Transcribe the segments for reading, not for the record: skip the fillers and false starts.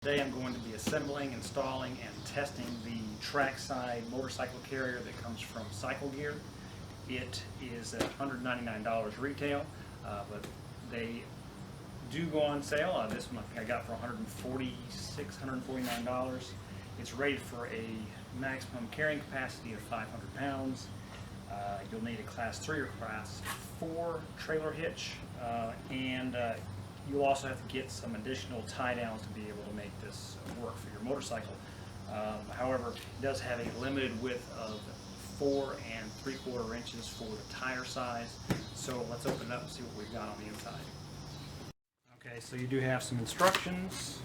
Today I'm going to be assembling, installing, and testing the Trackside motorcycle carrier that comes from Cycle Gear. It is at $199 retail, but they do go on sale. This one I got for $149. It's rated for a maximum carrying capacity of 500 pounds. You'll need a Class 3 or Class 4 trailer hitch, and you'll also have to get some additional tie downs to be able to make this work for your motorcycle. However, it does have a limited width of 4 3/4 inches for the tire size. So let's open it up and see what we've got on the inside. Okay, so you do have some instructions,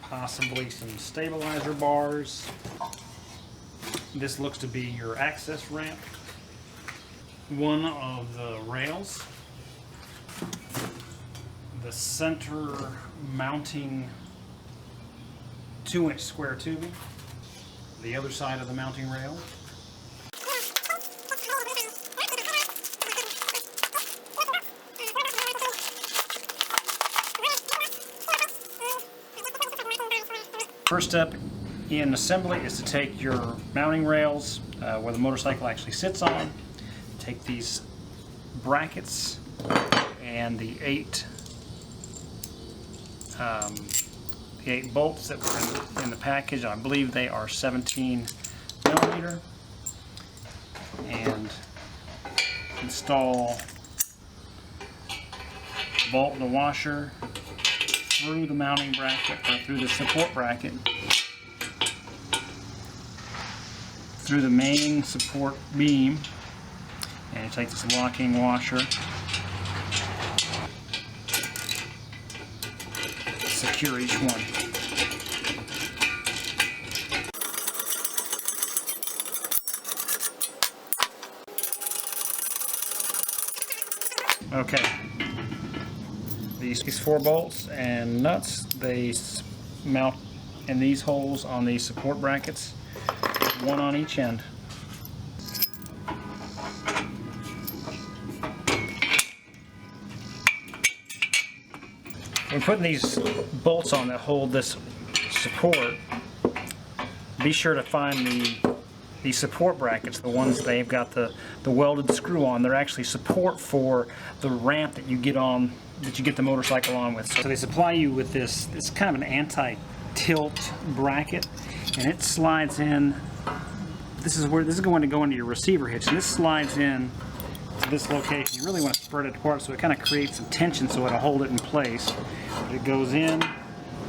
possibly some stabilizer bars. This looks to be your access ramp, one of the rails, the center mounting 2-inch square tubing, the other side of the mounting rail, First step in assembly is to take your mounting rails where the motorcycle actually sits on, take these brackets and the eight bolts that were in the package. I believe they are 17 millimeter, and install the bolt and the washer through the mounting bracket, or through the support bracket, through the main support beam, and you take this locking washer, secure each one. Okay. These 4 bolts and nuts, they mount in these holes on these support brackets, one on each end. When putting these bolts on that hold this support, be sure to find the support brackets, the ones they've got the welded screw on. They're actually support for the ramp that you get on, that you get the motorcycle on with. So they supply you with this kind of an anti-tilt bracket, and it slides in. This is going to go into your receiver hitch, and this slides in to this location. You really want to spread it apart so it kind of creates some tension so it'll hold it in place. But it goes in,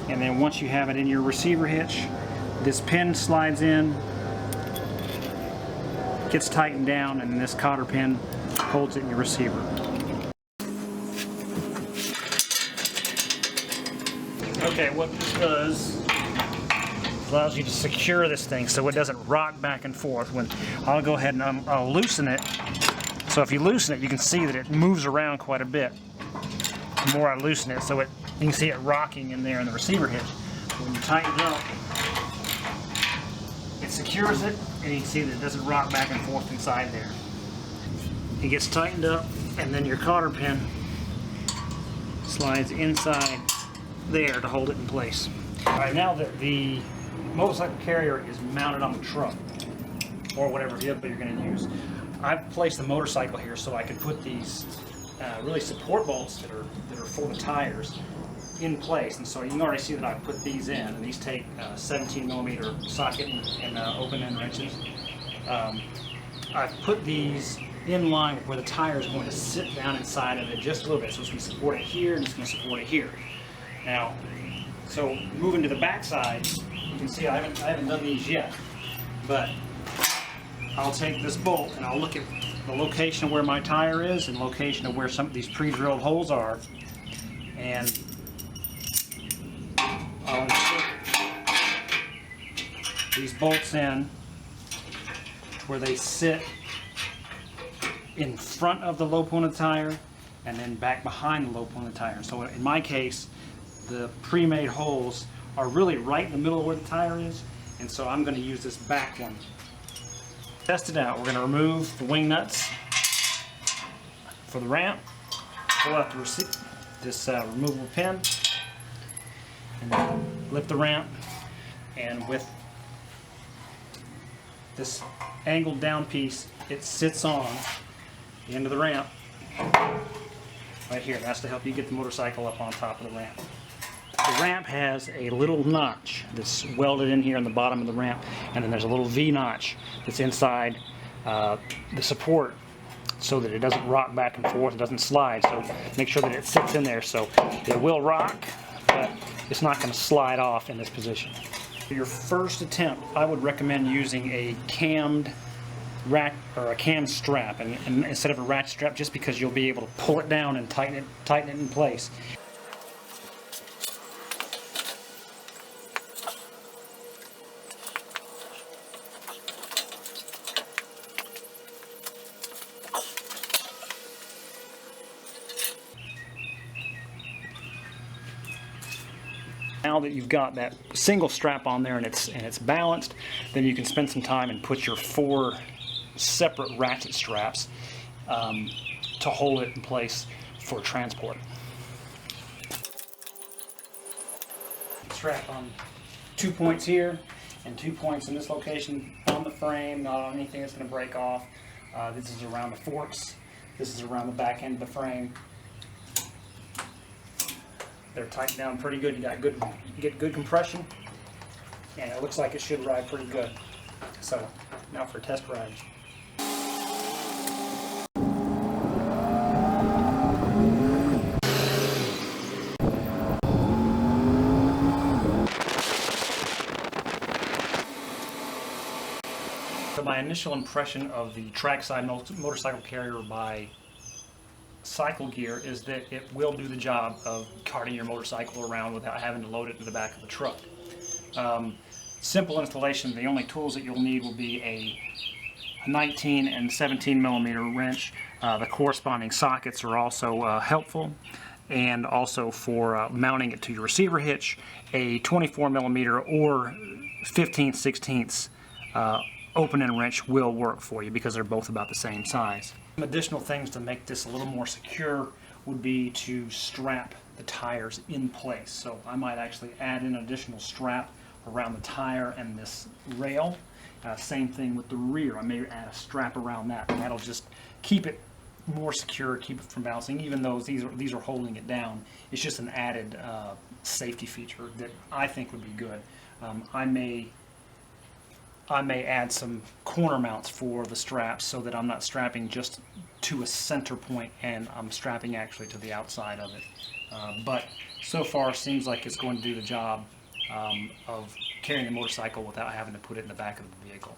and then once you have it in your receiver hitch, this pin slides in, gets tightened down, and this cotter pin holds it in your receiver. Okay, what this does, allows you to secure this thing so it doesn't rock back and forth. When I'll go ahead and I'll loosen it. So if you loosen it, you can see that it moves around quite a bit. The more I loosen it, so you can see it rocking in there in the receiver hitch. When you tighten it up, it secures it, and you can see that it doesn't rock back and forth inside there. It gets tightened up, and then your cotter pin slides inside there to hold it in place. Alright, now that the motorcycle carrier is mounted on the truck, or whatever vehicle you're going to use, I've placed the motorcycle here so I can put these really support bolts that are for the tires in place. And so you can already see that I've put these in, and these take 17 millimeter socket and open end wrenches. I've put these in line with where the tire is going to sit down inside of it just a little bit. So it's going to support it here, and it's going to support it here. Now, so moving to the back side, you can see I haven't done these yet, but I'll take this bolt and I'll look at the location of where my tire is and location of where some of these pre-drilled holes are, and I'll insert these bolts in where they sit in front of the low point of the tire and then back behind the low point of the tire. So in my case, the pre-made holes are really right in the middle of where the tire is, and so I'm going to use this back one. Test it out. We're going to remove the wing nuts for the ramp, pull out this removable pin, and then lift the ramp, and with this angled down piece, it sits on the end of the ramp right here. That's to help you get the motorcycle up on top of the ramp. The ramp has a little notch that's welded in here in the bottom of the ramp, and then there's a little V notch that's inside the support so that it doesn't rock back and forth, it doesn't slide. So make sure that it sits in there so it will rock, but it's not going to slide off in this position. For your first attempt, I would recommend using a cammed rack or a cam strap, and instead of a ratchet strap, just because you'll be able to pull it down and tighten it in place. Now that you've got that single strap on there and it's balanced, then you can spend some time and put your 4 separate ratchet straps to hold it in place for transport. Strap on 2 points here and 2 points in this location on the frame, not on anything that's going to break off. This is around the forks. This is around the back end of the frame. They're tightened down pretty good. You get good compression, and it looks like it should ride pretty good. So now for a test ride. So my initial impression of the Trackside motorcycle carrier by Cycle Gear is that it will do the job of carting your motorcycle around without having to load it in the back of the truck. Simple installation. The only tools that you'll need will be a 19 and 17 millimeter wrench. The corresponding sockets are also helpful, and also for mounting it to your receiver hitch, a 24 millimeter or 15/16 open-end wrench will work for you because they're both about the same size. Some additional things to make this a little more secure would be to strap the tires in place. So I might actually add an additional strap around the tire and this rail. Same thing with the rear. I may add a strap around that, and that'll just keep it more secure, keep it from bouncing. Even though these are holding it down, it's just an added safety feature that I think would be good. I may add some corner mounts for the straps so that I'm not strapping just to a center point and I'm strapping actually to the outside of it. But so far seems like it's going to do the job of carrying the motorcycle without having to put it in the back of the vehicle.